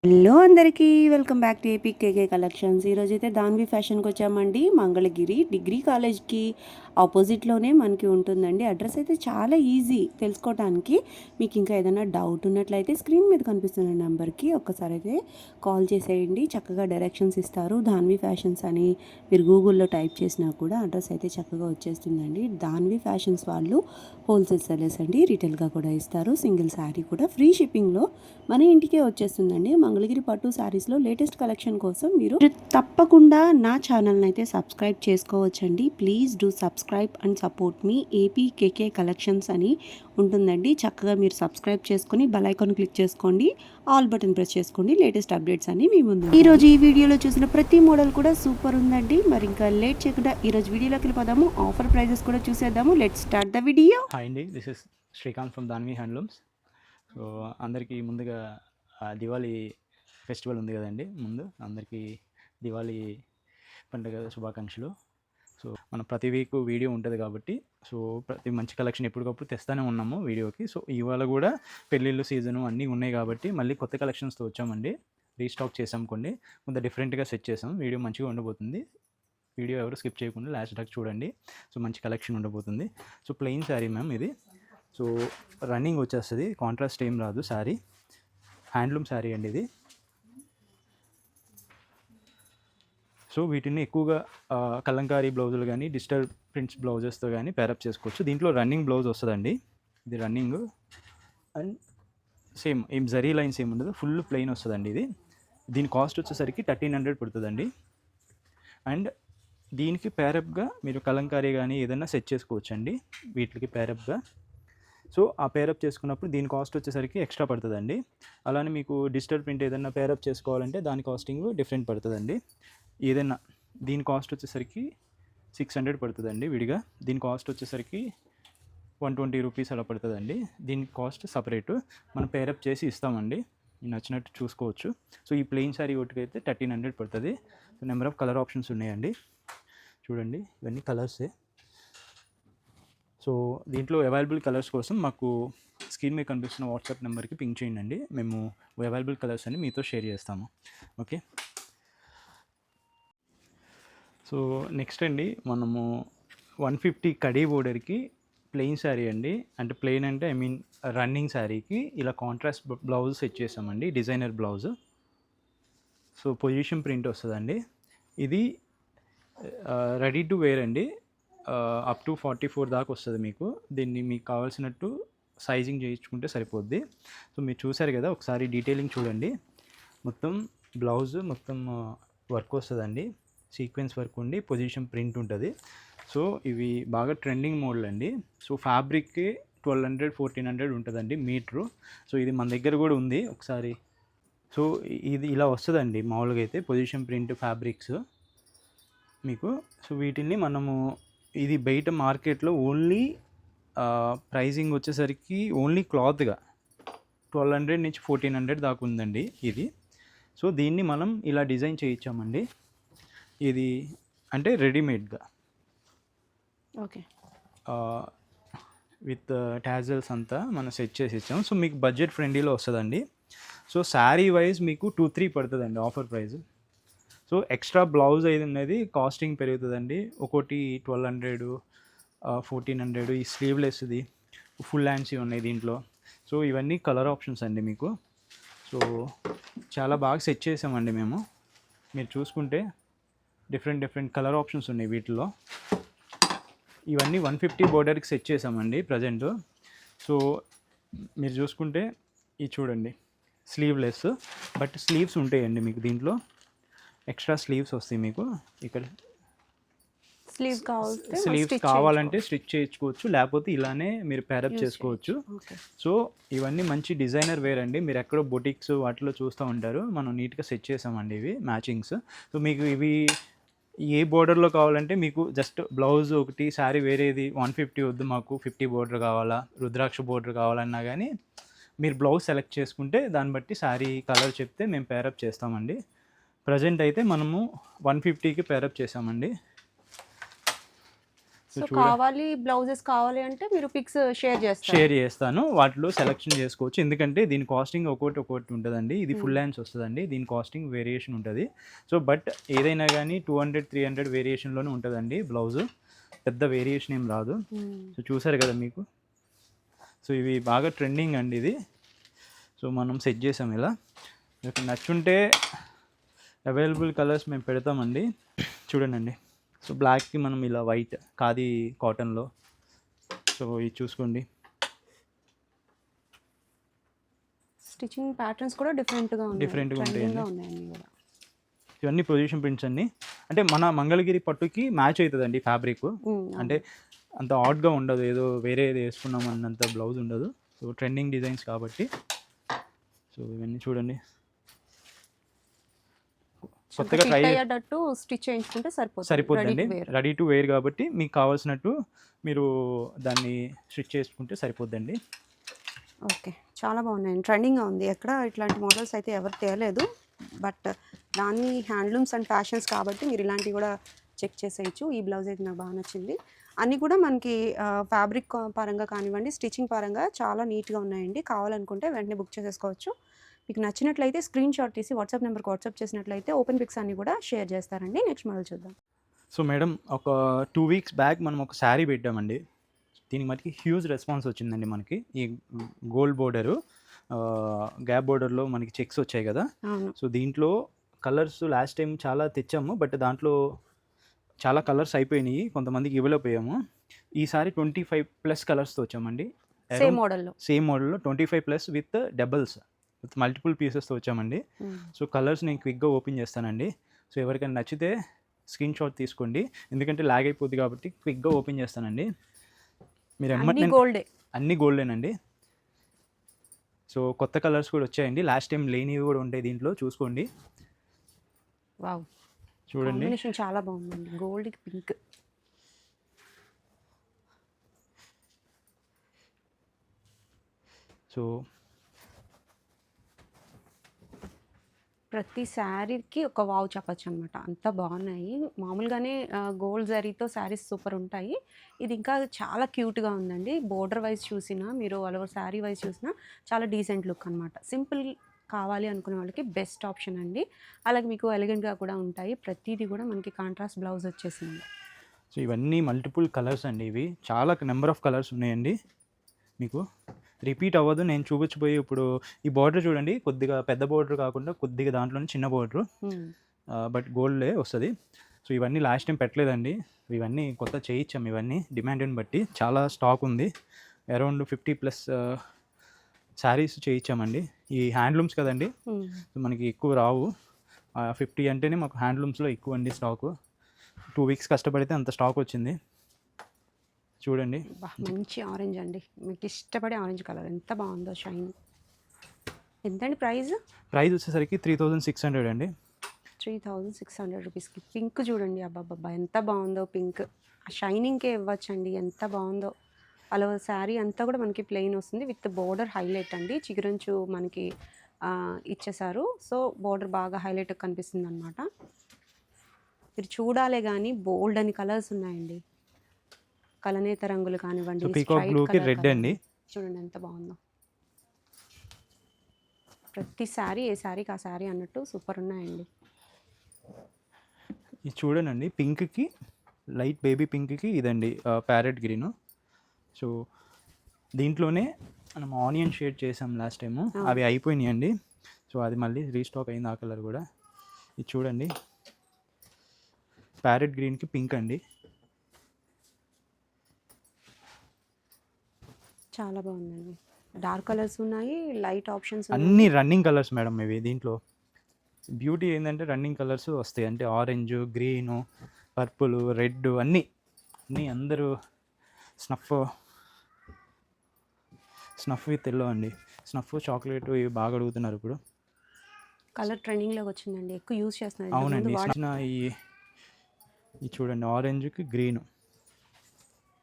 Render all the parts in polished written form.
Hello అందరికీ welcome back to AP KK collections. ఈరోజైతే దాన్వి ఫ్యాషన్కి వచ్చామండి. మంగళగిరి డిగ్రీ కాలేజ్కి ఆపోజిట్లోనే మనకి ఉంటుందండి. అడ్రస్ అయితే చాలా ఈజీ తెలుసుకోవడానికి. మీకు ఇంకా ఏదైనా డౌట్ ఉన్నట్లయితే స్క్రీన్ మీద కనిపిస్తున్న నెంబర్కి ఒక్కసారి అయితే కాల్ చేసేయండి. చక్కగా డైరెక్షన్స్ ఇస్తారు. దాన్వి ఫ్యాషన్స్ అని మీరు గూగుల్లో టైప్ చేసినా కూడా అడ్రస్ అయితే చక్కగా వచ్చేస్తుందండి. దాన్వి ఫ్యాషన్స్ వాళ్ళు హోల్సేల్ సెల్లర్స్ అండి. రిటైల్గా కూడా ఇస్తారు. సింగిల్ శారీ కూడా ఫ్రీ షిప్పింగ్లో మన ఇంటికే వచ్చేస్తుందండి. మంగళగిరి పట్టు శారీస్లో లేటెస్ట్ కలెక్షన్ కోసం మీరు తప్పకుండా నా ఛానల్ని అయితే సబ్స్క్రైబ్ చేసుకోవచ్చండి. Please do subscribe and support me AP KK collections అని ఉంటుందండి. చక్కగా మీరు సబ్స్క్రైబ్ చేసుకొని బెల్ ఐకాన్ క్లిక్ చేసుకోండి, ఆల్ బటన్ ప్రెస్ చేసుకోండి. లేటెస్ట్ అప్డేట్స్ అన్ని మీ ముందు. ఈరోజు ఈ వీడియోలో చూసిన ప్రతి మోడల్ కూడా సూపర్ ఉందండి. మరి ఇంకా లేట్ చేయకుండా ఈరోజు వీడియోలోకి వెళ్ళిపోదాము. ఆఫర్ ప్రైజెస్ కూడా చూసేద్దాము. Let start the video. Hi అండి, this is Srikanth from Danvi handlooms. So అందరికీ ముందుగా దివాళీ ఫెస్టివల్ ఉంది కదండి. ముందు అందరికీ దివాళీ పండుగ శుభాకాంక్షలు. సో మనం ప్రతి వీక్ వీడియో ఉంటుంది కాబట్టి సో ప్రతి మంచి కలెక్షన్ ఎప్పటికప్పుడు తెస్తూనే ఉన్నాము వీడియోకి. సో ఇవాళ కూడా పెళ్ళిళ్ళు సీజను అన్నీ ఉన్నాయి కాబట్టి మళ్ళీ కొత్త కలెక్షన్స్తో వచ్చామండి. రీస్టాక్ చేసాం, కొన్ని కొంత డిఫరెంట్గా సెట్ చేసాం. వీడియో మంచిగా ఉండబోతుంది. వీడియో ఎవరు స్కిప్ చేయకుండా లాస్ట్ దాకా చూడండి. సో మంచి కలెక్షన్ ఉండబోతుంది. సో ప్లెయిన్ శారీ మ్యామ్ ఇది. సో రన్నింగ్ వచ్చేస్తుంది, కాంట్రాస్ట్ ఏం రాదు. శారీ హ్యాండ్లూమ్ శారీ అండి ఇది. సో వీటిని ఎక్కువగా కలంకారీ బ్లౌజులు కానీ డిజిటల్ ప్రింట్స్ బ్లౌజెస్తో కానీ పేరప్ చేసుకోవచ్చు. దీంట్లో రన్నింగ్ బ్లౌజ్ వస్తుందండి. ఇది రన్నింగ్ అండ్ సేమ్ ఏం జరీ లైన్స్ ఏమి ఉండదు, ఫుల్ ప్లెయిన్ వస్తుందండి ఇది. దీని కాస్ట్ వచ్చేసరికి 1300 పడుతుందండి. అండ్ దీనికి పేరప్గా మీరు కలంకారీ కానీ ఏదైనా సెట్ చేసుకోవచ్చండి వీటికి పేరప్గా. సో ఆ పేరప్ చేసుకున్నప్పుడు దీని కాస్ట్ వచ్చేసరికి ఎక్స్ట్రా పడుతుందండి. అలానే మీకు డిజిటల్ ప్రింట్ ఏదైనా పేరప్ చేసుకోవాలంటే దాని కాస్టింగ్ డిఫరెంట్ పడుతుందండి. ఏదైనా దీని కాస్ట్ వచ్చేసరికి 600 పడుతుందండి విడిగా. దీని కాస్ట్ వచ్చేసరికి 120 రూపీస్ అలా పడుతుందండి. దీని కాస్ట్ సపరేటు మనం పేరప్ చేసి ఇస్తామండి. నచ్చినట్టు చూసుకోవచ్చు. సో ఈ ప్లెయిన్ శారీ ఒకటికైతే 1300 పడుతుంది. So number of colour options ఉన్నాయండి. చూడండి, ఇవన్నీ కలర్సే. సో దీంట్లో అవైలబుల్ కలర్స్ కోసం మాకు స్క్రీన్ మీద కనిపిస్తున్న వాట్సాప్ నెంబర్కి పింక్ చేయండి. మేము అవైలబుల్ కలర్స్ అని మీతో షేర్ చేస్తాము. ఓకే. సో నెక్స్ట్ అండి, మనము 150 కడీ బోర్డర్కి ప్లెయిన్ శారీ అండి. అంటే ప్లెయిన్ అంటే ఐ మీన్ రన్నింగ్ శారీకి ఇలా కాంట్రాస్ట్ బ్లౌజ్ సెట్ చేసామండి, designer blouse. So position print వస్తుందండి. ఇది రెడీ టు వేర్ అండి. అప్ టు 44 దాకా వస్తుంది మీకు. దీన్ని మీకు కావాల్సినట్టు సైజింగ్ చేయించుకుంటే సరిపోద్ది. సో మీరు చూసారు కదా, ఒకసారి డీటెయిలింగ్ చూడండి. మొత్తం బ్లౌజ్ మొత్తం వర్క్ వస్తుందండి, సీక్వెన్స్ వర్క్ ఉండి పొజిషన్ ప్రింట్ ఉంటుంది. సో ఇవి బాగా ట్రెండింగ్ మోడల్ అండి. సో ఫ్యాబ్రిక్కి 1200-1400 ఉంటుందండి మీటరు. సో ఇది మన దగ్గర కూడా ఉంది ఒకసారి. సో ఇది ఇలా వస్తుందండి మామూలుగా అయితే పొజిషన్ ప్రింట్ ఫ్యాబ్రిక్స్ మీకు. సో వీటిని మనము ఇది బయట మార్కెట్లో ఓన్లీ ప్రైజింగ్ వచ్చేసరికి ఓన్లీ క్లాత్గా 1200 నుంచి 1400 దాకా ఉందండి ఇది. సో దీన్ని మనం ఇలా డిజైన్ చేయించామండి. ఇది అంటే రెడీమేడ్గా ఓకే, విత్ టాజల్స్ అంతా మనం సెట్ చేసి ఇచ్చాము. సో మీకు బడ్జెట్ ఫ్రెండ్లీలో వస్తుందండి. సో శారీ వైజ్ మీకు 2-3 పడుతుందండి offer price. So extra blouse అనేది కాస్టింగ్ పెరుగుతుందండి. ఒకటి 1200, 1400. ఈ స్లీవ్లెస్ది ఫుల్ హ్యాండ్స్ ఉన్నాయి దీంట్లో. సో ఇవన్నీ కలర్ ఆప్షన్స్ అండి మీకు. సో చాలా బాగా సెట్ చేసామండి మేము. మీరు చూసుకుంటే డిఫరెంట్ కలర్ ఆప్షన్స్ ఉన్నాయి వీటిలో. ఇవన్నీ 150 బోర్డర్కి సెట్ చేసామండి ప్రజెంట్. సో మీరు చూసుకుంటే ఇది చూడండి, స్లీవ్లెస్ బట్ స్లీవ్స్ ఉంటాయండి మీకు. దీంట్లో ఎక్స్ట్రా స్లీవ్స్ వస్తాయి మీకు. ఇక్కడ స్లీవ్స్ కావాలంటే స్టిచ్ చేయించుకోవచ్చు, లేకపోతే ఇలానే మీరు పేరప్ చేసుకోవచ్చు. సో ఇవన్నీ మంచి డిజైనర్ వేర్ అండి. మీరు ఎక్కడో బొటిక్స్ వాటిలో చూస్తూ ఉంటారు, మనం నీట్గా సెట్ చేసామండి ఇవి మ్యాచింగ్స్. సో మీకు ఇవి ఏ బోర్డర్లో కావాలంటే మీకు జస్ట్ బ్లౌజ్ ఒకటి, శారీ వేరేది 150 వద్దు మాకు 50 బోర్డర్ కావాలా, రుద్రాక్ష బోర్డర్ కావాలన్నా కానీ మీరు బ్లౌజ్ సెలెక్ట్ చేసుకుంటే దాన్ని బట్టి శారీ కలర్ చెప్తే మేము పేరప్ చేస్తామండి. ప్రజెంట్ అయితే మనము 150కి పేరప్ చేసామండి. సో కావాలి బ్లౌజెస్ కావాలి అంటే మీరు పిక్స్ షేర్ చేస్తారు. షేర్ చేస్తాను, వాటిలో సెలెక్షన్ చేసుకోవచ్చు. ఎందుకంటే దీని కాస్టింగ్ ఒకటి ఉంటుందండి. ఇది ఫుల్ హ్యాండ్స్ వస్తుందండి, దీని కాస్టింగ్ వేరియేషన్ ఉంటుంది. సో బట్ ఏదైనా కానీ 200-300 వేరియేషన్లోనే ఉంటుందండి బ్లౌజ్, పెద్ద వేరియేషన్ ఏం రాదు. సో చూసారు కదా మీకు. సో ఇవి బాగా ట్రెండింగ్ అండి ఇది. సో మనం సెట్ చేసాం ఇలా. మీకు నచ్చుంటే అవైలబుల్ కలర్స్ మేము పెడతామండి. చూడండి. సో బ్లాక్కి మనం ఇలా వైట్ ఖాదీ కాటన్లో, సో ఇది చూసుకోండి. స్టిచ్చింగ్ ప్యాటర్న్స్ కూడా డిఫరెంట్గా ఉంటాయండి. ఇవన్నీ పొజిషన్ ప్రింట్స్ అన్ని, అంటే మన మంగళగిరి పట్టుకి మ్యాచ్ అవుతుందండి ఫ్యాబ్రిక్. అంటే అంత ఆడ్గా ఉండదు, ఏదో వేరే ఏదో వేసుకున్నాం అన్నంత బ్లౌజ్ ఉండదు. సో ట్రెండింగ్ డిజైన్స్ కాబట్టి. సో ఇవన్నీ చూడండి, కొత్తగా ట్రై అయ్యేటట్టు స్టిచ్ చేయించుకుంటే సరిపోతుందండి. రెడీ టు వేర్ కాబట్టి మీకు కావాల్సినట్టు మీరు దాన్ని స్టిచ్ చేసుకుంటే సరిపోద్దండి. ఓకే, చాలా బాగున్నాయండి, ట్రెండింగ్గా ఉంది. ఎక్కడ ఇట్లాంటి మోడల్స్ అయితే ఎవరు తేలేదు, బట్ దాన్ని హ్యాండ్లూమ్స్ అండ్ ఫ్యాషన్స్ కాబట్టి మీరు ఇలాంటివి కూడా చెక్ చేసేయచ్చు. ఈ బ్లౌజ్ అయితే నాకు బాగా నచ్చింది. అన్నీ కూడా మనకి ఫ్యాబ్రిక్ పరంగా కానివ్వండి, స్టిచ్చింగ్ పరంగా చాలా నీట్గా ఉన్నాయండి. కావాలనుకుంటే వెంటనే బుక్ చేసేసుకోవచ్చు. మీకు నచ్చినట్లయితే స్క్రీన్ షాట్ తీసి వాట్సాప్ నెంబర్కి వాట్సాప్ చేసినట్లయితే ఓపెన్ పిక్స్ అన్ని కూడా షేర్ చేస్తారండి. నెక్స్ట్ మోడల్ చూద్దాం. సో మేడం, ఒక 2 వీక్స్ బ్యాక్ మనం ఒక శారీ పెట్టామండి. దీనికి మటుకి హ్యూజ్ రెస్పాన్స్ వచ్చిందండి మనకి. ఈ గోల్డ్ బోర్డరు, గ్యాప్ బోర్డర్లో మనకి చెక్స్ వచ్చాయి కదా. సో దీంట్లో కలర్స్ లాస్ట్ టైం చాలా తెచ్చాము, బట్ దాంట్లో చాలా కలర్స్ అయిపోయినాయి, కొంతమందికి ఇవ్వలేకపోయాము. ఈసారి 25+ కలర్స్తో వచ్చామండి. సేమ్ మోడల్లో 25+ విత్ డబల్స్, విత్ మల్టిపుల్ పీసెస్తో వచ్చామండి. సో కలర్స్ నేను క్విక్గా ఓపెన్ చేస్తానండి. సో ఎవరికైనా నచ్చితే స్క్రీన్ షాట్ తీసుకోండి, ఎందుకంటే లాగ్ అయిపోద్ది కాబట్టి క్విక్గా ఓపెన్ చేస్తానండి. మీరు అన్ని గోల్డేనండి. సో కొత్త కలర్స్ కూడా వచ్చాయండి, లాస్ట్ టైం లేనివి కూడా ఉంటాయి దీంట్లో, చూసుకోండి. వావ్, చూడండి చాలా బాగుందండి, గోల్డ్ పింక్. సో ప్రతి శారీకి ఒక వావ్ చెప్పచ్చు అనమాట, అంత బాగున్నాయి. మామూలుగానే గోల్డ్ జరీతో శారీస్ సూపర్ ఉంటాయి, ఇది ఇంకా చాలా క్యూట్గా ఉందండి. బోర్డర్ వైజ్ చూసినా, మీరు ఆల్ ఓవర్ శారీ వైజ్ చూసినా చాలా డీసెంట్ లుక్ అనమాట. సింపుల్ కావాలి అనుకునే వాళ్ళకి బెస్ట్ ఆప్షన్ అండి. అలాగే మీకు ఎలిగెంట్గా కూడా ఉంటాయి. ప్రతిదీ కూడా మనకి కాంట్రాస్ట్ బ్లౌజ్ వచ్చేసింది. సో ఇవన్నీ మల్టిపుల్ కలర్స్ అండి, ఇవి చాలా నెంబర్ ఆఫ్ కలర్స్ ఉన్నాయండి. మీకు రిపీట్ అవ్వదు, నేను చూపించబోయి. ఇప్పుడు ఈ బార్డర్ చూడండి, కొద్దిగా పెద్ద బార్డర్ కాకుండా కొద్దిగా దాంట్లోనే చిన్న బార్డర్, బట్ గోల్డ్లే వస్తుంది. సో ఇవన్నీ లాస్ట్ టైం పెట్టలేదండి, ఇవన్నీ కొత్త చేయించాం. ఇవన్నీ డిమాండ్ని బట్టి చాలా స్టాక్ ఉంది, అరౌండ్ 50+ శారీస్ చేయించామండి. ఈ హ్యాండ్లూమ్స్ కదండి, మనకి ఎక్కువ రావు. 50 అంటేనే మాకు హ్యాండ్లూమ్స్లో ఎక్కువ అండి స్టాకు. 2 వీక్స్ కష్టపడితే అంత స్టాక్ వచ్చింది. చూడండి, మంచి ఆరెంజ్ అండి, మీకు ఇష్టపడే ఆరెంజ్ కలర్, ఎంత బాగుందో షైన్. ఎంతండి ప్రైస్ వచ్చేసరికి 3600 అండి. 3600 రూపీస్కి పింక్ చూడండి, అబ్బాబ్బా ఎంత బాగుందో పింక్. ఆ షైనింగ్కే ఇవ్వచ్చండి, ఎంత బాగుందో. అలా శారీ అంతా కూడా మనకి ప్లెయిన్ వస్తుంది, విత్ బోర్డర్ హైలైట్ అండి. చిగురంచు మనకి ఇచ్చేసారు, సో బోర్డర్ బాగా హైలైట్ కనిపిస్తుంది అనమాట. మీరు చూడాలే కానీ బోల్డ్ అని కలర్స్ ఉన్నాయండి, కలనేత రంగులు కానివ్వండి, పీకాక్ బ్లూకి రెడ్ అండి, చూడండి ఎంత బాగుందో. ప్రతి శారీ ఏ శారీకి ఆ శారీ అన్నట్టు సూపర్ ఉన్నాయండి. ఇది చూడండి, పింక్కి లైట్ బేబీ పింక్కి ఇదండి ప్యారెట్ గ్రీను. సో దీంట్లోనే మనం ఆనియన్ షేడ్ చేసాం లాస్ట్ టైము, అవి అయిపోయినాయి అండి. సో అది మళ్ళీ రీస్టాక్ అయింది ఆ కలర్ కూడా. ఇది చూడండి, ప్యారెట్ గ్రీన్కి పింక్ అండి, చాలా బాగుందండి. డార్క్ కలర్స్ ఉన్నాయి, లైట్ ఆప్షన్స్, అన్ని రన్నింగ్ కలర్స్ మేడం ఇవి. దీంట్లో బ్యూటీ ఏంటంటే రన్నింగ్ కలర్స్ వస్తాయి, అంటే ఆరెంజ్, గ్రీను, పర్పుల్, రెడ్ అన్నీ అందరూ స్నఫ్ విత్ ఎల్లో అండి. స్నఫ్, చాక్లెట్ ఇవి బాగా అడుగుతున్నారు ఇప్పుడు. కలర్ ట్రెండింగ్లోకి వచ్చిందండి, ఎక్కువ యూజ్ చేస్తున్నారు. అవునండి, ఈ చూడండి ఆరెంజ్కి గ్రీను.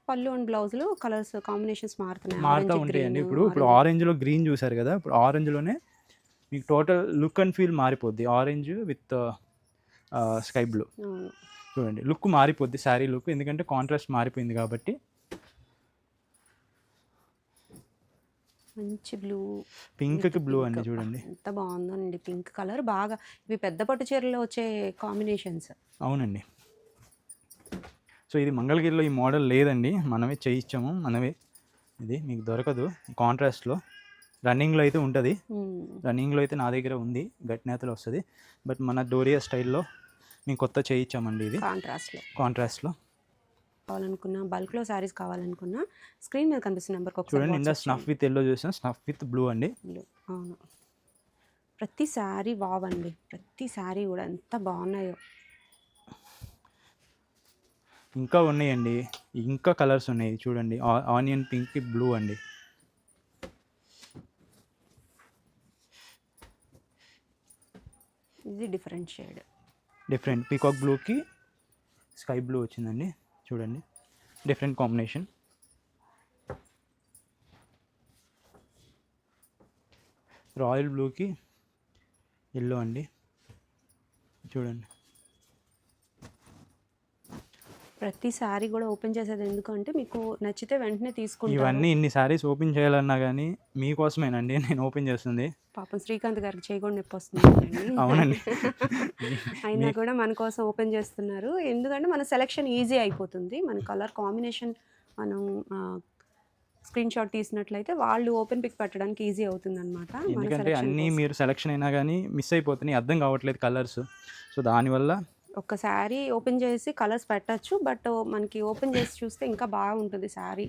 పళ్ళు అండ్ బ్లౌజులు కలర్స్ కాంబినేషన్స్ మారుతూ ఉంటాయండి. ఇప్పుడు ఆరెంజ్లో గ్రీన్ చూసారు కదా, ఇప్పుడు ఆరెంజ్లోనే మీకు టోటల్ లుక్ అండ్ ఫీల్ మారిపోద్ది, ఆరెంజ్ విత్ స్కై బ్లూ. చూడండి లుక్ మారిపోద్ది శారీ లుక్, ఎందుకంటే కాంట్రాస్ట్ మారిపోయింది కాబట్టి. మంచి బ్లూ, పింక్కి బ్లూ అండి చూడండి. ఎంత బాగుందండి పింక్ కలర్. బాగా ఇవి పెద్ద పట్టు చీరలో వచ్చే కాంబినేషన్స్. అవునండి. సో ఇది మంగళగిరిలో ఈ మోడల్ లేదండి, మనమే చేయించాము మనమే. ఇది మీకు దొరకదు కాంట్రాస్ట్లో. రన్నింగ్లో అయితే ఉంటుంది, రన్నింగ్లో అయితే నా దగ్గర ఉంది, గట్నేతలో వస్తుంది. బట్ మన డోరియా స్టైల్లో మేము కొత్త చేయించామండి ఇది కాంట్రాస్ట్లో. కావాలనుకున్నా, బల్క్లో శారీస్ కావాలనుకున్నా స్క్రీన్ మీద కనిపిస్తున్న నెంబర్కి ఒకసారి చూడండి. ఇందా స్నఫ్ విత్ ఎల్లో చూసాం, స్నఫ్ విత్ బ్లూ అండి. బ్లూ, అవును. ప్రతి శారీ బాగుంది, ప్రతి శారీ కూడా ఎంత బాగున్నాయో. ఇంకా ఉన్నాయండి, ఇంకా కలర్స్ ఉన్నాయి చూడండి. ఆనియన్ పింక్ బ్లూ అండి. ఇది డిఫరెంట్ షేడ్, డిఫరెంట్ పీకాక్ బ్లూకి స్కై బ్లూ వచ్చిందండి. చూడండి డిఫరెంట్ కాంబినేషన్. రాయల్ బ్లూకి ఎల్లో అండి. చూడండి ప్రతి శారీ కూడా ఓపెన్ చేసేది ఎందుకంటే మీకు నచ్చితే వెంటనే తీసుకుంటారు. ఇవన్నీ ఇన్ని శారీస్ ఓపెన్ చేయాలన్నా కానీ మీకోసమేనండి నేను ఓపెన్ చేస్తుంది. పాపం శ్రీకాంత్ గారికి చేయకుండా నొప్పి వస్తుంది. అవునండి. అయినా కూడా మన కోసం ఓపెన్ చేస్తున్నారు, ఎందుకంటే మన సెలెక్షన్ ఈజీ అయిపోతుంది. మన కలర్ కాంబినేషన్ మనం స్క్రీన్ షాట్ తీసినట్లయితే వాళ్ళు ఓపెన్ పిక్ పెట్టడానికి ఈజీ అవుతుంది అనమాట. ఎందుకంటే అన్నీ మీరు సెలెక్షన్ అయినా కానీ మిస్ అయిపోతున్నాయి, అర్థం కావట్లేదు కలర్స్. సో దానివల్ల ఒక శారీ ఓపెన్ చేసి కలర్స్ పెట్టచ్చు, బట్ మనకి ఓపెన్ చేసి చూస్తే ఇంకా బాగుంటుంది శారీ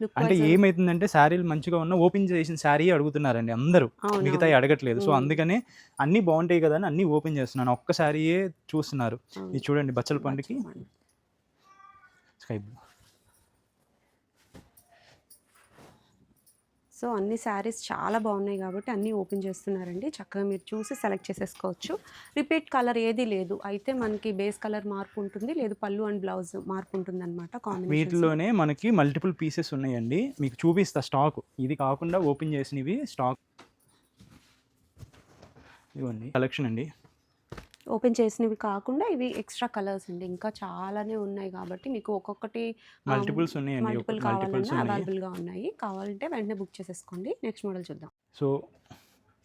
లుక్. అంటే ఏమవుతుందంటే శారీలు మంచిగా ఉన్న ఓపెన్ చేసిన శారీ అడుగుతున్నారండి అందరూ, మిగతాయి అడగట్లేదు. సో అందుకనే అన్నీ బాగుంటాయి కదా అని అన్నీ ఓపెన్ చేస్తున్నాను, ఒక్క శారీయే చూస్తున్నారు. ఇది చూడండి బచ్చల పండుకి స్కై బ్లూ. సో అన్ని శారీస్ చాలా బాగున్నాయి కాబట్టి అన్నీ ఓపెన్ చేస్తున్నారండి. చక్కగా మీరు చూసి సెలెక్ట్ చేసేసుకోవచ్చు. రిపీట్ కలర్ ఏది లేదు, అయితే మనకి బేస్ కలర్ మార్పు ఉంటుంది, లేదు పళ్ళు అండ్ బ్లౌజ్ మార్పు ఉంటుంది అనమాట. వీటిలోనే మనకి మల్టిపుల్ పీసెస్ ఉన్నాయండి, మీకు చూపిస్తా స్టాక్. ఇది కాకుండా ఓపెన్ చేసినవి స్టాక్ ఇవ్వండి, కలెక్షన్ అండి. ఓపెన్ చేసినవి కాకుండా ఇవి ఎక్స్ట్రా కలర్స్ అండి, ఇంకా చాలానే ఉన్నాయి కాబట్టి మీకు ఒక్కొక్కటి మల్టిపుల్స్ ఉన్నాయండి, మల్టిపుల్ కావాలన్నా అవైలబుల్గా ఉన్నాయి. కావాలంటే వెంటనే బుక్ చేసేసుకోండి. నెక్స్ట్ మోడల్ చూద్దాం. సో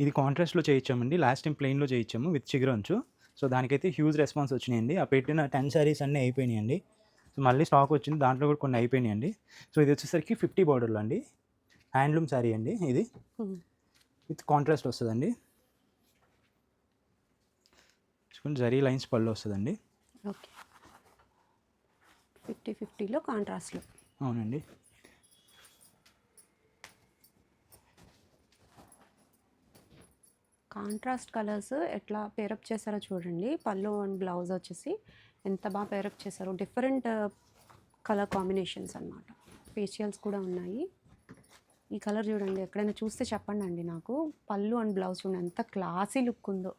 ఇది కాంట్రాస్ట్లో చేయించామండి, లాస్ట్ టైం ప్లెయిన్లో చేయించాము విత్ చిగురంచు. సో దానికైతే హ్యూజ్ రెస్పాన్స్ వచ్చినాయండి. ఆ పెట్టిన 10 శారీస్ అన్నీ అయిపోయినాయండి. సో మళ్ళీ స్టాక్ వచ్చింది, దాంట్లో కూడా కొన్ని అయిపోయినాయండి. సో ఇది వచ్చేసరికి 50 బార్డర్లో అండి, హ్యాండ్లూమ్ శారీ అండి. ఇది విత్ కాంట్రాస్ట్ వస్తుందండి, జరీ లైన్స్ పళ్ళు వస్తుందండి. ఓకే, 50-50లో కాంట్రాస్ట్లో. అవునండి. కాంట్రాస్ట్ కలర్స్ ఎట్లా పేరప్ చేశారో చూడండి. పళ్ళు అండ్ బ్లౌజ్ వచ్చేసి ఎంత బాగా పేరప్ చేశారో, డిఫరెంట్ కలర్ కాంబినేషన్స్ అన్నమాట. ఫేషియల్స్ కూడా ఉన్నాయి. ఈ కలర్ చూడండి, ఎక్కడైనా చూస్తే చెప్పండి అండి నాకు. పళ్ళు అండ్ బ్లౌజ్ చూడండి ఎంత క్లాసీ లుక్ ఉందో.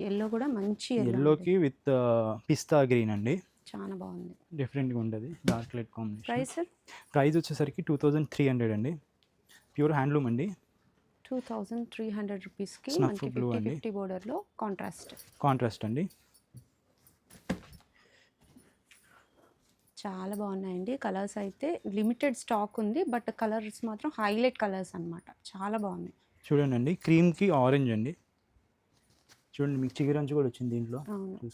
ఎల్లో కూడా మంచి ఎల్లోకి విత్ పిస్తా గ్రీన్ అండి, చాలా బాగుంది, డిఫరెంట్గా ఉంటుంది. Dark light combination. ప్రైస్ వచ్చేసరికి 2300 అండి. ప్యూర్ హ్యాండ్లూమ్ అండి. 2300 రూపీస్కి మనకి 50 బోర్డర్లో కాంట్రాస్ట్ అండి. చాలా బాగున్నాయండి. కలర్స్ అయితే లిమిటెడ్ స్టాక్ ఉంది, బట్ కలర్స్ మాత్రం హైలైట్ కలర్స్ అన్నమాట, చాలా బాగున్నాయి. చూడండి అండి, క్రీమ్కి ఆరెంజ్ అండి. చూడండి మీకు చిగురంచు కూడా వచ్చింది దీంట్లో.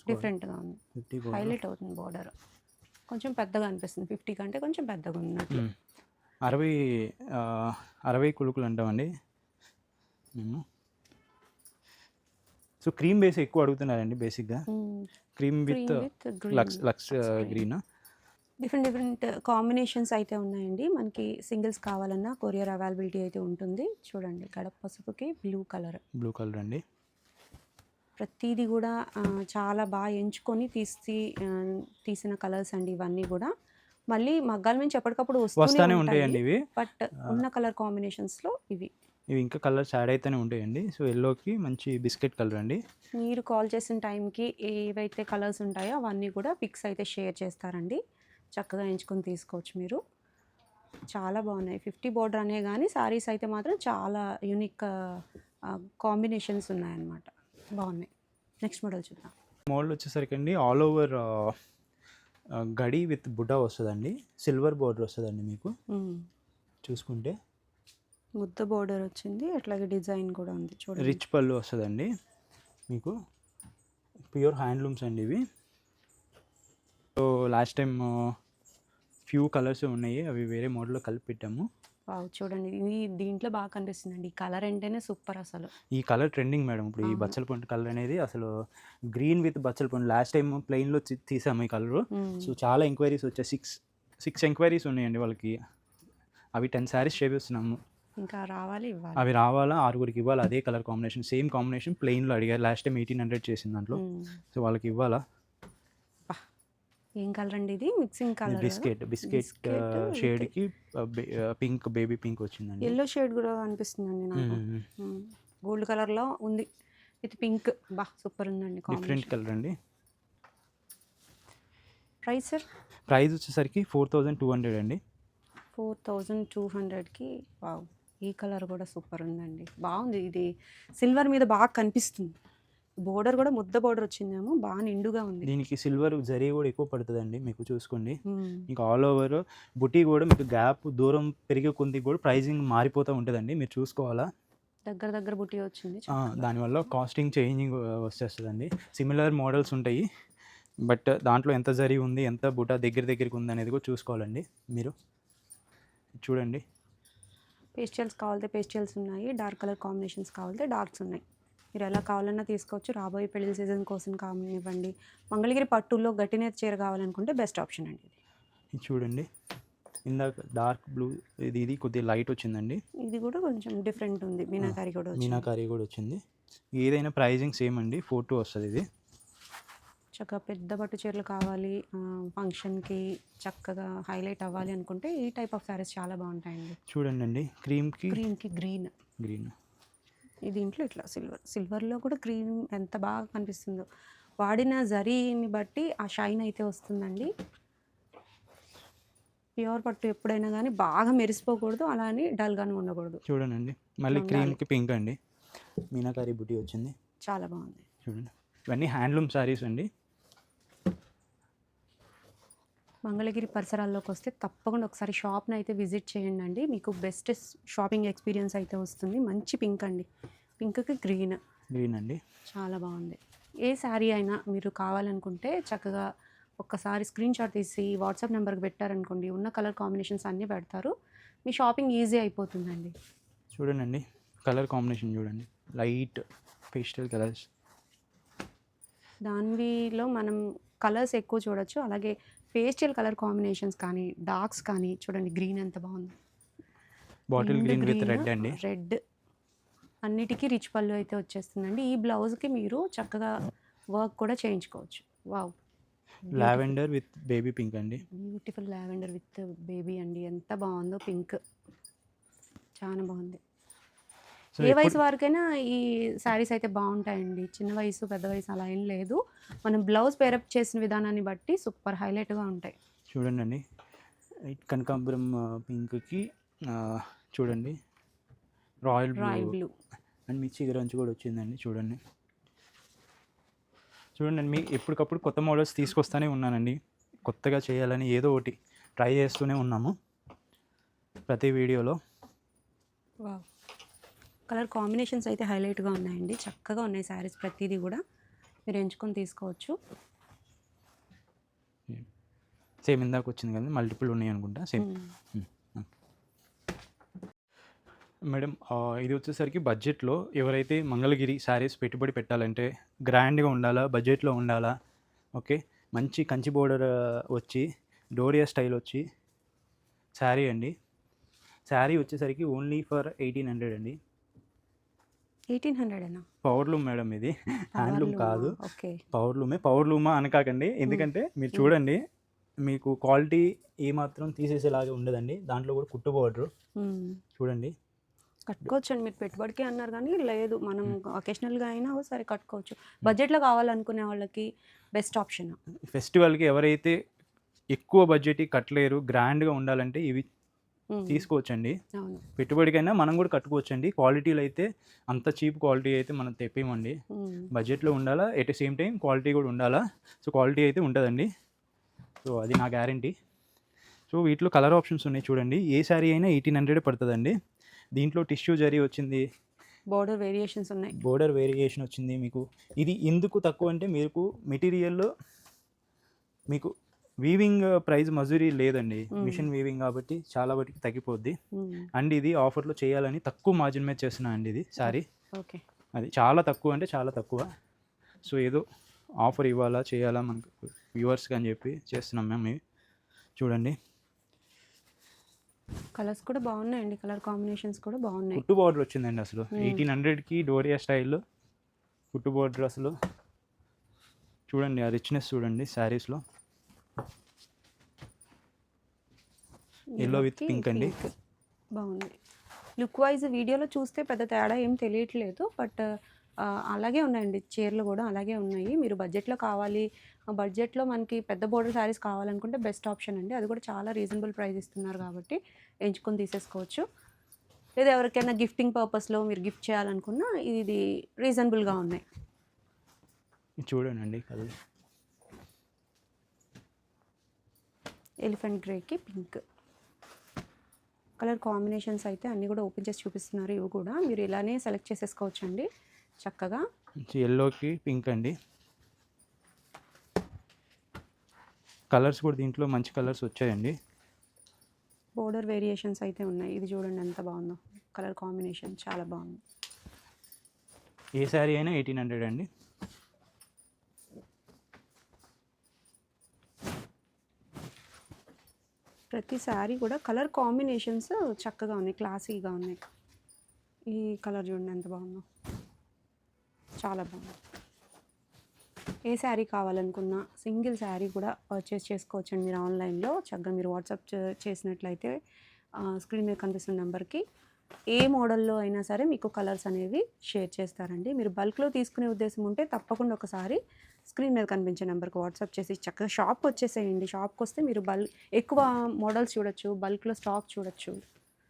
డిఫరెంట్గా ఉంది, హైలైట్ అవుతుంది బోర్డర్. కొంచెం పెద్దగా అనిపిస్తుంది, 50 కంటే కొంచెం పెద్దగా ఉన్నట్టు. 60 కులుకులు అంటామండి మేము. సో క్రీమ్ బేస్ ఎక్కువ అడుగుతున్నారండి బేసిక్గా. Cream with Lux green. Different combinations అయితే ఉన్నాయండి. మనకి సింగిల్స్ కావాలన్నా కొరియర్ అవైలబిలిటీ అయితే ఉంటుంది. చూడండి గడప పసుపుకి బ్లూ కలర్ అండి. ప్రతిదీ కూడా చాలా బాగా ఎంచుకొని తీసిన కలర్స్ అండి ఇవన్నీ కూడా. మళ్ళీ మగ్గాల నుంచి ఎప్పటికప్పుడు వస్తూనే ఉంటాయండి ఇవి, బట్ ఉన్న కలర్ కాంబినేషన్స్లో ఇవి ఇంకా కలర్స్ యాడ్ అయితేనే ఉంటాయండి. సో ఎల్లోకి మంచి బిస్కెట్ కలర్ అండి. మీరు కాల్ చేసిన టైంకి ఏవైతే కలర్స్ ఉంటాయో అవన్నీ కూడా పిక్స్ అయితే షేర్ చేస్తారండి, చక్కగా ఎంచుకొని తీసుకోవచ్చు మీరు. చాలా బాగున్నాయి. 50 బోర్డర్ అనే కానీ శారీస్ అయితే మాత్రం చాలా యూనిక్ కాంబినేషన్స్ ఉన్నాయన్నమాట, బాగున్నాయి. నెక్స్ట్ మోడల్ చూద్దాం. మోడల్ వచ్చేసరికి అండి ఆల్ ఓవర్ గడి విత్ బుడ్డా వస్తుందండి, సిల్వర్ బోర్డర్ వస్తుందండి మీకు చూసుకుంటే. ముద్ద బోర్డర్ వచ్చింది, అట్లాగే డిజైన్ కూడా ఉంది చూడండి. రిచ్ పళ్ళు వస్తుందండి మీకు, ప్యూర్ హ్యాండ్లూమ్స్ అండి ఇవి. So last time few colours ఉన్నాయి, అవి వేరే మోడల్లో కలిపి పెట్టాము. వావ్! చూడండి ఇది దీంట్లో బాగా కనిపిస్తుందండి. ఈ కలర్ అంటేనే సూపర్ అసలు. ఈ కలర్ ట్రెండింగ్ మేడం ఇప్పుడు. ఈ అవును. బచ్చల పండు కలర్ అనేది అసలు గ్రీన్ విత్ బచ్చల పండు. లాస్ట్ టైం ప్లెయిన్లో తీసాము ఈ కలరు. సో చాలా ఎంక్వైరీస్ వచ్చాయి, సిక్స్ ఎంక్వైరీస్ ఉన్నాయండి వాళ్ళకి. అవి 10 శారీస్ చేపిస్తున్నాము. ఇంకా రావాలి, ఇవ్వాలి. అవి రావాలా, 6గురికి ఇవ్వాలి. అదే కలర్ కాంబినేషన్, సేమ్ కాంబినేషన్ ప్లెయిన్లో అడిగారు. లాస్ట్ టైం 1800 చేసింది దాంట్లో. సో వాళ్ళకి ఇవ్వాలా. ఏం కలర్ అండి ఇది? Mixing colour. బిస్కెట్ షేడ్కి పింక్, బేబీ పింక్ వచ్చిందండి. ఎల్లో షేడ్ కూడా అనిపిస్తుందండి నాకు. గోల్డ్ కలర్లో ఉంది విత్ పింక్. బా సూపర్ ఉందండి, డిఫరెంట్ కలర్ అండి. Price sir? ప్రైస్ వచ్చేసరికి 4200 అండి. 4200కి. వావ్! ఈ కలర్ కూడా సూపర్ ఉందండి, బాగుంది. ఇది సిల్వర్ మీద బాగా కనిపిస్తుంది. బోర్డర్ కూడా ముద్ద బోర్డర్ వచ్చిందేమో, బాగా నిండుగా ఉంది. దీనికి సిల్వర్ జరీ కూడా ఎక్కువ పడుతుందండి మీకు చూసుకోండి. మీకు ఆల్ ఓవర్ బుటీ కూడా మీకు గ్యాప్ దూరం పెరిగే కొద్ది కూడా ప్రైజింగ్ మారిపోతూ ఉంటుందండి, మీరు చూసుకోవాలా. దగ్గర దగ్గర బుటీ వచ్చింది. దానివల్ల కాస్టింగ్ చేంజింగ్ వచ్చేస్తుందండి. సిమిలర్ మోడల్స్ ఉంటాయి, బట్ దాంట్లో ఎంత జరీ ఉంది, ఎంత బుటా దగ్గరికి ఉంది అనేది కూడా చూసుకోవాలండి మీరు. చూడండి, పేస్టల్స్ కావాలంటే పేస్టల్స్ ఉన్నాయి, డార్క్ కలర్ కాంబినేషన్స్ కావాలంటే డార్క్స్ ఉన్నాయి. మీరు ఎలా కావాలన్నా తీసుకోవచ్చు. రాబోయే పెళ్లి సీజన్ కోసం కానివ్వండి, మంగళగిరి పట్టుల్లో గట్టినేత చీర కావాలనుకుంటే బెస్ట్ ఆప్షన్ అండి ఇది. ఇది చూడండి, ఇందాక డార్క్ బ్లూ, ఇది కొద్దిగా లైట్ వచ్చిందండి. ఇది కూడా కొంచెం డిఫరెంట్ ఉంది, మీనాకారి కూడా వచ్చింది. ఏదైనా ప్రైజింగ్ సేమ్ అండి, 42 వస్తుంది ఇది. చక్కగా పెద్ద పట్టు చీరలు కావాలి, ఫంక్షన్కి చక్కగా హైలైట్ అవ్వాలి అనుకుంటే ఈ టైప్ ఆఫ్ శారీస్ చాలా బాగుంటాయండి. చూడండి అండి, క్రీమ్కి గ్రీన్. దీంట్లో ఇట్లా సిల్వర్లో కూడా గ్రీన్ ఎంత బాగా కనిపిస్తుందో. వాడిన జరీని బట్టి ఆ షైన్ అయితే వస్తుందండి. ప్యూర్ పట్టు ఎప్పుడైనా కానీ బాగా మెరిసిపోకూడదు, అలా అని డల్గానే ఉండకూడదు. చూడండి, మళ్ళీ క్రీమ్కి పింక్ అండి, మీనాకారి బుటీ వచ్చింది, చాలా బాగుంది. చూడండి, ఇవన్నీ హ్యాండ్లూమ్ శారీస్ అండి. మంగళగిరి పరిసరాల్లోకి వస్తే తప్పకుండా ఒకసారి షాప్ని అయితే విజిట్ చేయండి అండి, మీకు బెస్ట్ షాపింగ్ ఎక్స్పీరియన్స్ అయితే వస్తుంది. మంచి పింక్ అండి, పింక్కి గ్రీన్ అండి, చాలా బాగుంది. ఏ శారీ అయినా మీరు కావాలనుకుంటే చక్కగా ఒక్కసారి స్క్రీన్ షాట్ తీసి వాట్సాప్ నెంబర్కి పెట్టారనుకోండి, ఉన్న కలర్ కాంబినేషన్స్ అన్నీ పెడతారు, మీ షాపింగ్ ఈజీ అయిపోతుందండి. చూడండి, కలర్ కాంబినేషన్ చూడండి, లైట్ పేస్టల్ కలర్స్. దానిలో మనం కలర్స్ ఎక్కువ చూడొచ్చు, అలాగే పేస్టల్ కలర్ కాంబినేషన్స్ కానీ డార్క్స్ కానీ. చూడండి గ్రీన్ ఎంత బాగుంది, బాటిల్ గ్రీన్ విత్ రెడ్ అండి. రెడ్ అన్నిటికీ రిచ్ పళ్ళు అయితే వచ్చేస్తుందండి. ఈ బ్లౌజ్కి మీరు చక్కగా వర్క్ కూడా చేయించుకోవచ్చు. Wow! Lavender with baby pink అండి, బ్యూటిఫుల్ లావెండర్ విత్ బేబీ అండి, ఎంత బాగుందో పింక్, చాలా బాగుంది. ఏ వయసు వారికైనా ఈ శారీస్ అయితే బాగుంటాయండి, చిన్న వయసు పెద్ద వయసు అలా ఏం లేదు. మనం బ్లౌజ్ పేరప్ చేసిన విధానాన్ని బట్టి సూపర్ హైలైట్గా ఉంటాయి. చూడండి, కనకాంబరం పింక్కి చూడండి రాయల్ బ్లూ అండ్ మిర్చి గరంచి కూడా వచ్చిందండి. చూడండి, మీ ఎప్పటికప్పుడు కొత్త మోడల్స్ తీసుకొస్తూనే ఉన్నానండి, కొత్తగా చేయాలని ఏదో ఒకటి ట్రై చేస్తూనే ఉన్నాము ప్రతి వీడియోలో. వావ్! కలర్ కాంబినేషన్స్ అయితే హైలైట్గా ఉన్నాయండి, చక్కగా ఉన్నాయి శారీస్ ప్రతిదీ కూడా, మీరు ఎంచుకొని తీసుకోవచ్చు. సేమ్ ఇందాక వచ్చింది కదా, మల్టిపుల్ ఉన్నాయి అనుకుంటా, సేమ్. మేడం, ఇది వచ్చేసరికి బడ్జెట్లో ఎవరైతే మంగళగిరి శారీస్ పెట్టుబడి పెట్టాలంటే గ్రాండ్గా ఉండాలా, బడ్జెట్లో ఉండాలా, ఓకే, మంచి కంచి బోర్డర్ వచ్చి డోరియా స్టైల్ వచ్చి శారీ అండి. శారీ వచ్చేసరికి ఓన్లీ ఫర్ 1800 అండి. 1800 పవర్లూమ్ మేడం, ఇది హ్యాండ్లూమ్ కాదు, పవర్లూమా అనకాకండి. ఎందుకంటే మీరు చూడండి, మీకు క్వాలిటీ ఏమాత్రం తీసేసేలాగా ఉండదండి. దాంట్లో కూడా కుట్టు బోర్డర్ చూడండి, కట్టుకోవచ్చండి. మీరు పెట్టుబడికి అన్నారు కానీ లేదు, మనం అకేషనల్గా అయినా సరే కట్టుకోవచ్చు. బడ్జెట్లో కావాలనుకునే వాళ్ళకి బెస్ట్ ఆప్షన్. ఫెస్టివల్కి ఎవరైతే ఎక్కువ బడ్జెట్ కట్టలేరు, గ్రాండ్గా ఉండాలంటే ఇవి తీసుకోవచ్చండి. అవును. పెట్టుబడికైనా మనం కూడా కట్టుకోవచ్చండి. క్వాలిటీలో అయితే అంత చీప్ క్వాలిటీ అయితే మనం తెప్పియమండి. బడ్జెట్‌లో ఉండాలా, at the same time quality కూడా ఉండాలా. సో, క్వాలిటీ అయితే ఉంటదండి. సో, అది నా గ్యారంటీ. సో, వీటిలో కలర్ ఆప్షన్స్ ఉన్నాయి చూడండి. ఏ శారీ అయినా 1800 పడతదండి. దీంట్లో టిష్యూ జరీ వచ్చింది. బోర్డర్ వేరియేషన్స్ ఉన్నాయి. బోర్డర్ వేరియేషన్ వచ్చింది మీకు. ఇది ఎందుకు తక్కువ అంటే మీకు మెటీరియల్‌లో మీకు వీవింగ్ ప్రైస్ మజూరీ లేదండి. మిషన్ వీవింగ్ కాబట్టి చాలా వాటికి తగ్గిపోద్ది. అండ్ ఇది ఆఫర్‌లో చేయాలని తక్కువ మార్జిన్ మీద చేస్తున్నా అండి ఇది శారీ. ఓకే. అది చాలా తక్కువ అంటే చాలా తక్కువ. సో, ఏదో ఆఫర్ ఇవ్వాలా, చేయాలా మనకు వ్యూవర్స్‌కి అని చెప్పి చేస్తున్నాం మేము ఇవి. చూడండి. కలర్స్ కూడా బాగున్నాయండి. కలర్ కాంబినేషన్స్ కూడా బాగున్నాయి. కుట్టు బార్డర్ వచ్చిందండి అసలు. 1800కి డోరియా స్టైల్‌లో కుట్టు బార్డర్ అసలు. చూడండి ఆ రిచ్‌నెస్ చూడండి శారీస్‌లో. యెల్లో విత్ పింక్ అండి. బాగుంది. లుక్ వైజ్ వీడియోలో చూస్తే పెద్ద తేడా ఏం తెలియట్లేదు. బట్ అలాగే ఉన్నాయండి. చీరలు కూడా అలాగే ఉన్నాయి. మీరు బడ్జెట్లో కావాలి, బడ్జెట్లో మనకి పెద్ద బోర్డర్ శారీస్ కావాలనుకుంటే బెస్ట్ ఆప్షన్ అండి. అది కూడా చాలా రీజనబుల్ ప్రైస్ ఇస్తున్నారు కాబట్టి ఎంచుకొని తీసేసుకోవచ్చు. లేదా ఎవరికైనా గిఫ్టింగ్ పర్పస్లో మీరు గిఫ్ట్ చేయాలనుకున్నా ఇది రీజనబుల్గా ఉన్నాయి. ఇది చూడండి కలర్. ఎలిఫెంట్ గ్రేకి పింక్ కలర్ కాంబినేషన్స్ అయితే అన్నీ కూడా ఓపెన్ చేసి చూపిస్తున్నారు. ఇవి కూడా మీరు ఇలానే సెలెక్ట్ చేసేసుకోవచ్చండి చక్కగా. యెల్లోకి పింక్ అండి. కలర్స్ కూడా దీంట్లో మంచి కలర్స్ వచ్చాయండి. బోర్డర్ వేరియేషన్స్ అయితే ఉన్నాయి. ఇది చూడండి ఎంత బాగుందో. కలర్ కాంబినేషన్ చాలా బాగుంది. ఏ శారీ అయినా 1800 అండి. ప్రతి శారీ కూడా కలర్ కాంబినేషన్స్ చక్కగా ఉన్నాయి, క్లాసీగా ఉన్నాయి. ఈ కలర్ చూడండి ఎంత బాగుందో, చాలా బాగుంది. ఏ శారీ కావాలనుకున్నా సింగిల్ శారీ కూడా పర్చేస్ చేసుకోవచ్చండి మీరు ఆన్లైన్లో. చక్కగా మీరు వాట్సాప్ చేసినట్లయితే స్క్రీన్ మీద కనిపిస్తున్న నెంబర్కి ఏ మోడల్లో అయినా సరే మీకు కలర్స్ అనేవి షేర్ చేస్తారండి. మీరు బల్క్లో తీసుకునే ఉద్దేశం ఉంటే తప్పకుండా ఒకసారి స్క్రీన్ మీద కనిపించే నెంబర్కి వాట్సాప్ చేసి చక్కగా షాప్కి వచ్చేసేయండి. షాప్కి వస్తే మీరు ఎక్కువ మోడల్స్ చూడొచ్చు, బల్క్లో స్టాక్ చూడొచ్చు.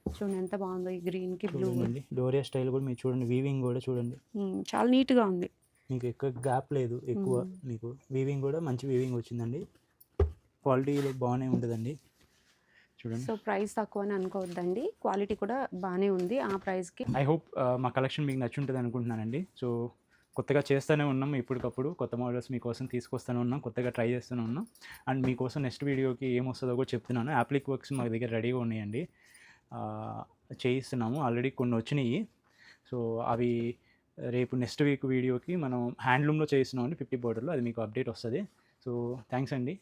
చూడండి ఎంత బాగుందో ఈ గ్రీన్కి బ్లూ. డోరియా స్టైల్ కూడా మీరు చూడండి, వీవింగ్ కూడా చూడండి చాలా నీట్గా ఉంది. మీకు ఎక్కువ గ్యాప్ లేదు, ఎక్కువ మీకు వీవింగ్ కూడా మంచి వీవింగ్ వచ్చిందండి. క్వాలిటీలో బాగానే ఉంటుందండి. చూడండి. సో ప్రైస్ తక్కువ అని అనుకోవద్దండి, క్వాలిటీ కూడా బాగానే ఉంది ఆ ప్రైస్కి. ఐ హోప్ మా కలెక్షన్ మీకు నచ్చుంటుంది అనుకుంటున్నానండి. సో కొత్తగా చేస్తూనే ఉన్నాం, ఇప్పటికప్పుడు కొత్త మోడల్స్ మీకోసం తీసుకొస్తూనే ఉన్నాం, కొత్తగా ట్రై చేస్తూనే ఉన్నాం. అండ్ మీకోసం నెక్స్ట్ వీడియోకి ఏమొస్తుందో కూడా చెప్తున్నాను. యాప్లిక్ వర్క్స్ మా దగ్గర రెడీగా ఉన్నాయండి, చేయిస్తున్నాము. ఆల్రెడీ కొన్ని వచ్చినాయి. సో అవి రేపు నెక్స్ట్ వీక్ వీడియోకి మనం హ్యాండ్లూమ్లో చేయిస్తున్నాం అండి 50 బోర్డర్లో. అది మీకు అప్డేట్ వస్తుంది. సో థ్యాంక్స్ అండి.